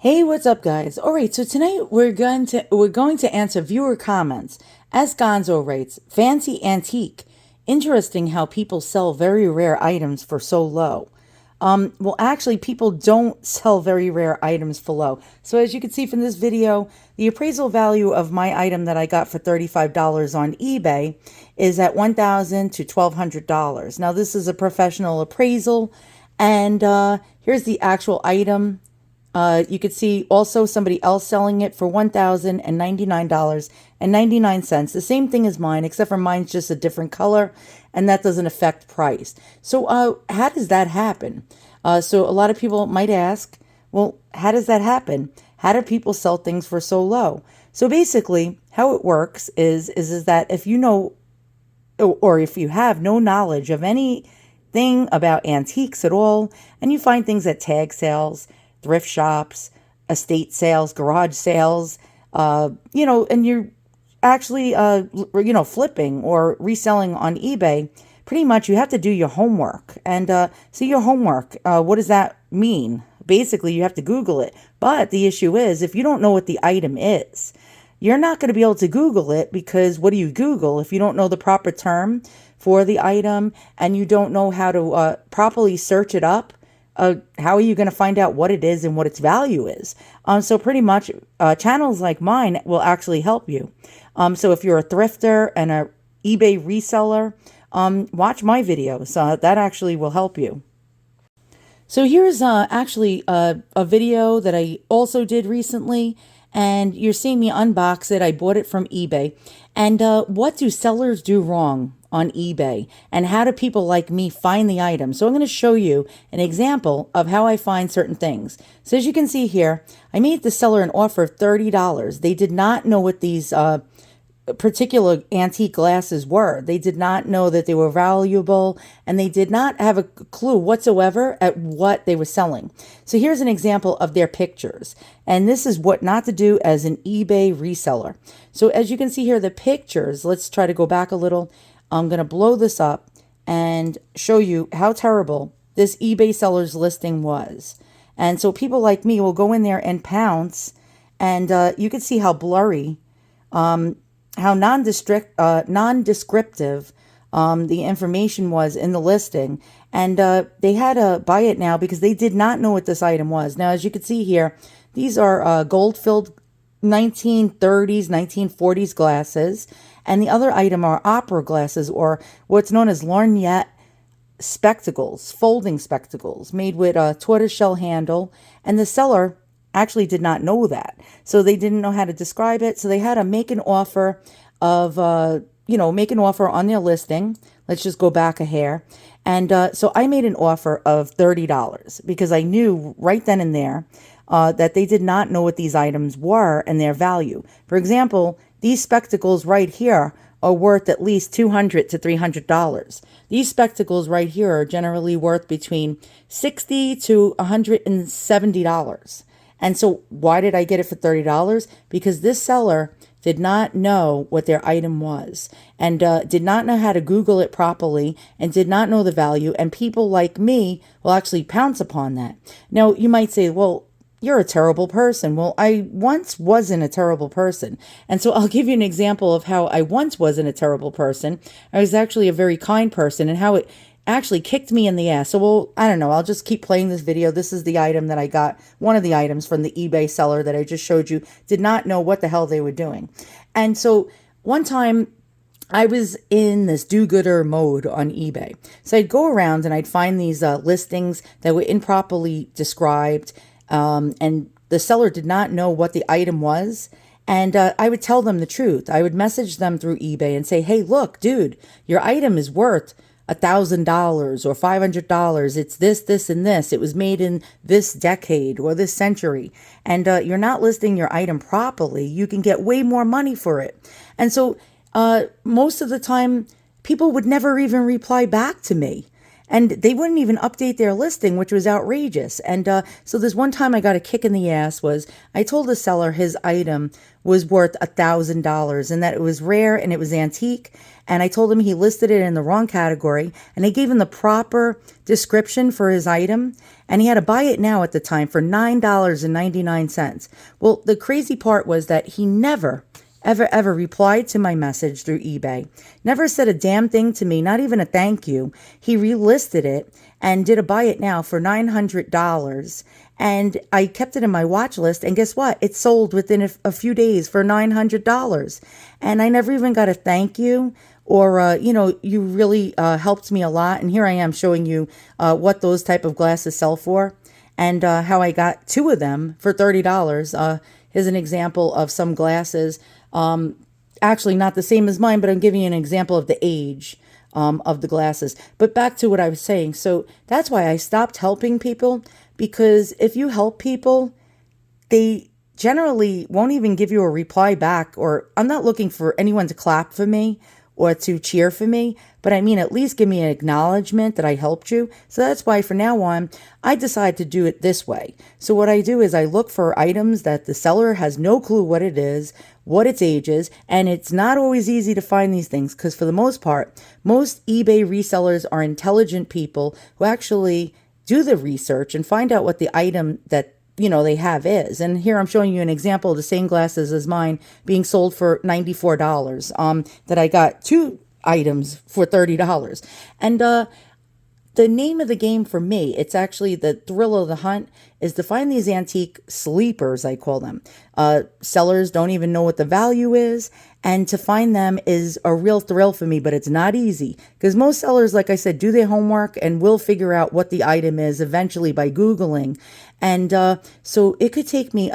Hey, what's up, guys? All right, so tonight we're going to answer viewer comments. As Gonzo writes, fancy antique. Interesting how people sell very rare items for so low. Well, actually, people don't sell very rare items for low. So as you can see from this video, the appraisal value of my item that I got for $35 on eBay is at $1,000 to $1,200. Now, this is a professional appraisal, and here's the actual item. You could see also somebody else selling it for $1,099.99. The same thing as mine, except for mine's just a different color, and that doesn't affect price. So how does that happen? So a lot of people might ask, well, how does that happen? How do people sell things for so low? So basically, how it works is that if you know, or if you have no knowledge of anything about antiques at all, and you find things at tag sales, thrift shops, estate sales, garage sales, and you're actually, flipping or reselling on eBay, pretty much you have to do your homework. And so your homework, what does that mean? Basically, you have to Google it. But the issue is, if you don't know what the item is, you're not going to be able to Google it, because what do you Google if you don't know the proper term for the item and you don't know how to properly search it up? How are you going to find out what it is and what its value is? So pretty much channels like mine will actually help you. So if you're a thrifter and a eBay reseller, watch my videos. That actually will help you. So here's actually a video that I also did recently, and you're seeing me unbox it. I bought it from eBay. And what do sellers do wrong on eBay, and how do people like me find the item? So I'm going to show you an example of how I find certain things. So as you can see here, I made the seller an offer of $30. They did not know what these particular antique glasses were. They did not know that they were valuable, and they did not have a clue whatsoever at what they were selling. So here's an example of their pictures, and this is what not to do as an eBay reseller. So as you can see here, the pictures, let's try to go back a little. I'm going to blow this up and show you how terrible this eBay seller's listing was. And so people like me will go in there and pounce, and you can see how blurry, how nondescriptive the information was in the listing. And they had to buy it now because they did not know what this item was. Now, as you can see here, these are gold-filled 1930s, 1940s glasses. And the other item are opera glasses, or what's known as lorgnette spectacles, folding spectacles, made with a tortoiseshell handle. And the seller actually did not know that. So they didn't know how to describe it. So they had to make an offer of, make an offer on their listing. Let's just go back a hair. And so I made an offer of $30 because I knew right then and there that they did not know what these items were and their value. For example, these spectacles right here are worth at least $200 to $300. These spectacles right here are generally worth between $60 to $170. And so why did I get it for $30? Because this seller did not know what their item was, and did not know how to Google it properly, and did not know the value. And people like me will actually pounce upon that. Now, you might say, well, you're a terrible person. Well, I once wasn't a terrible person. And so I'll give you an example of how I once wasn't a terrible person. I was actually a very kind person, and how it actually kicked me in the ass. So, well, I don't know. I'll just keep playing this video. This is the item that I got, one of the items from the eBay seller that I just showed you, did not know what the hell they were doing. And so one time I was in this do-gooder mode on eBay. So I'd go around and I'd find these listings that were improperly described, and the seller did not know what the item was. And I would tell them the truth. I would message them through eBay and say, hey, look, dude, your item is worth $1,000 or $500. It's this, this, and this. It was made in this decade or this century. And you're not listing your item properly. You can get way more money for it. And so most of the time, people would never even reply back to me. And they wouldn't even update their listing, which was outrageous. And so this one time I got a kick in the ass was I told the seller his item was worth $1,000 and that it was rare and it was antique. And I told him he listed it in the wrong category, and I gave him the proper description for his item, and he had to buy it now at the time for $9.99. Well, the crazy part was that he never ever replied to my message through eBay. Never said a damn thing to me, not even a thank you. He relisted it and did a buy it now for $900. And I kept it in my watch list. And guess what? It sold within a few days for $900. And I never even got a thank you or, you really helped me a lot. And here I am showing you what those type of glasses sell for and how I got two of them for $30. Here's an example of some glasses. Actually not the same as mine, but I'm giving you an example of the age of the glasses. But back to what I was saying. So that's why I stopped helping people, because if you help people, they generally won't even give you a reply back, or I'm not looking for anyone to clap for me or to cheer for me, but I mean, at least give me an acknowledgement that I helped you. So that's why from now on, I decide to do it this way. So what I do is I look for items that the seller has no clue what it is, what its age is, and it's not always easy to find these things because for the most part, most eBay resellers are intelligent people who actually do the research and find out what the item that they have is. And here I'm showing you an example of the same glasses as mine being sold for $94, that I got two items for $30. And the name of the game for me, it's actually the thrill of the hunt, is to find these antique sleepers, I call them. Sellers don't even know what the value is, and to find them is a real thrill for me, but it's not easy because most sellers, like I said, do their homework and will figure out what the item is eventually by Googling. And so it could take me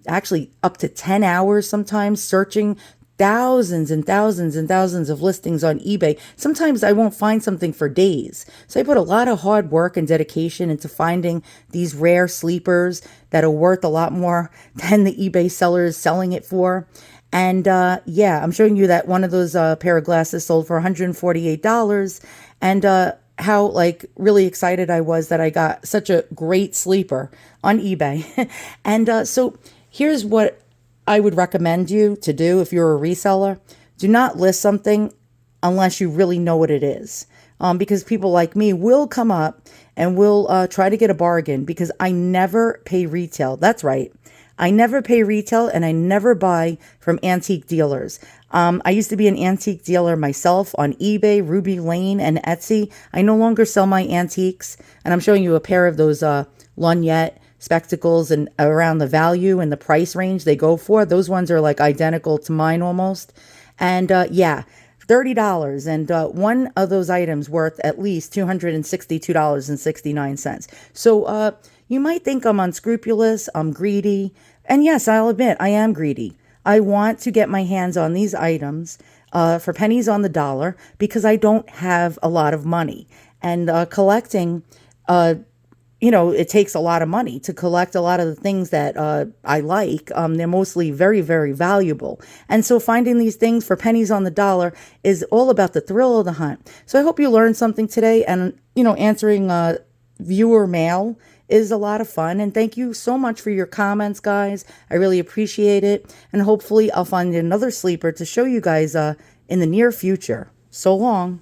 actually up to 10 hours sometimes searching thousands and thousands and thousands of listings on eBay. Sometimes I won't find something for days. So I put a lot of hard work and dedication into finding these rare sleepers that are worth a lot more than the eBay seller is selling it for. And I'm showing you that one of those pair of glasses sold for $148. And how really excited I was that I got such a great sleeper on eBay. And so here's what I would recommend you to do if you're a reseller. Do not list something unless you really know what it is. Because people like me will come up and will try to get a bargain because I never pay retail. That's right. I never pay retail and I never buy from antique dealers. I used to be an antique dealer myself on eBay, Ruby Lane, and Etsy. I no longer sell my antiques. And I'm showing you a pair of those lorgnette spectacles and around the value and the price range they go for. Those ones are like identical to mine almost. And $30. And one of those items worth at least $262.69. So you might think I'm unscrupulous, I'm greedy. And yes, I'll admit I am greedy. I want to get my hands on these items for pennies on the dollar because I don't have a lot of money. And collecting it takes a lot of money to collect a lot of the things that I like. They're mostly very, very valuable. And so finding these things for pennies on the dollar is all about the thrill of the hunt. So I hope you learned something today. And, answering viewer mail is a lot of fun. And thank you so much for your comments, guys. I really appreciate it. And hopefully I'll find another sleeper to show you guys in the near future. So long.